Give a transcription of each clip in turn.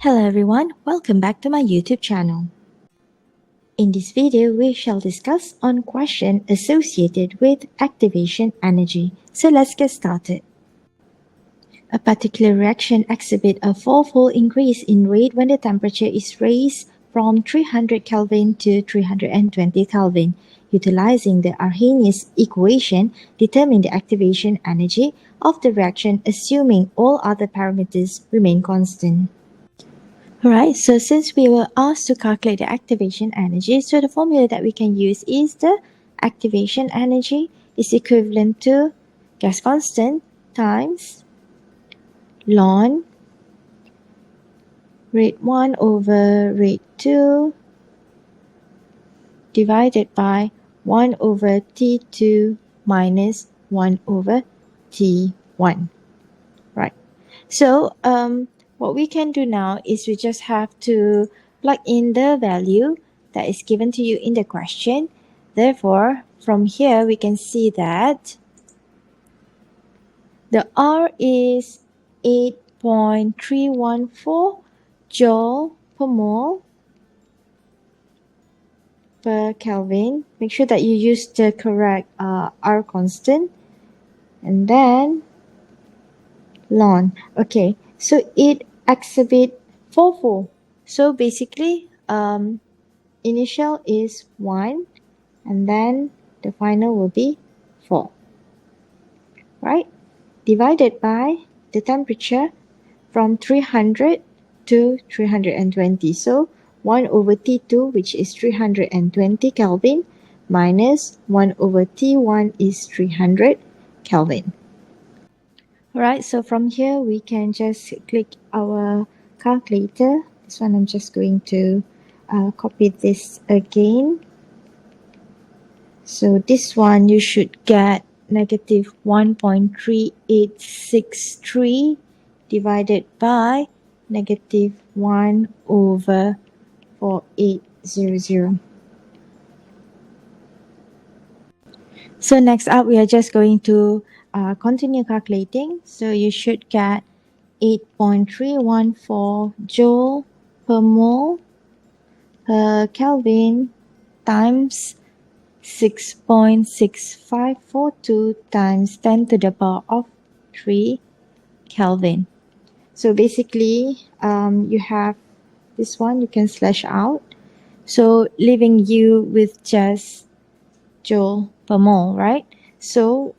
Hello everyone, welcome back to my YouTube channel. In this video, we shall discuss on question associated with activation energy. So let's get started. A particular reaction exhibits a fourfold increase in rate when the temperature is raised from 300 Kelvin to 320 Kelvin. Utilizing the Arrhenius equation, determine the activation energy of the reaction assuming all other parameters remain constant. Alright, so since we were asked to calculate the activation energy, so the formula that we can use is the activation energy is equivalent to gas constant times ln rate 1 over rate 2 divided by 1 over T2 minus 1 over T1. Right. So, what we can do now is we just have to plug in the value that is given to you in the question. Therefore, from here we can see that the R is 8.314 joule per mole per Kelvin. Make sure that you use the correct R constant. And then ln. Okay, so it exhibit fourfold. So basically, initial is 1 and then the final will be 4. Right? Divided by the temperature from 300 to 320. So 1 over T2, which is 320 Kelvin, minus 1 over T1 is 300 Kelvin. Alright, so from here we can just click our calculator. This one I'm just going to copy this again. So this one you should get negative 1.3863 divided by negative 1 over 4800. So next up, we are just going to continue calculating. So you should get 8.314 joule per mole per Kelvin times 6.6542 times 10 to the power of 3 Kelvin. So basically, you have this one, you can slash out. So leaving you with just joule per mole, right? So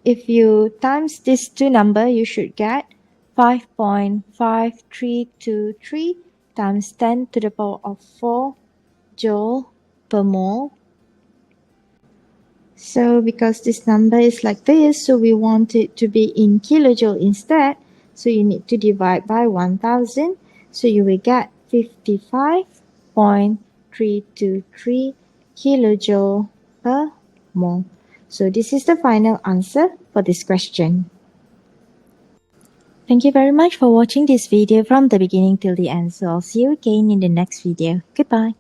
if you times these two numbers, you should get 5.5323 times 10 to the power of 4 joule per mole. So because this number is like this, so we want it to be in kilojoule instead. So you need to divide by 1000. So you will get 55.323 kilojoule per mole. So this is the final answer for this question. Thank you very much for watching this video from the beginning till the end. So I'll see you again in the next video. Goodbye.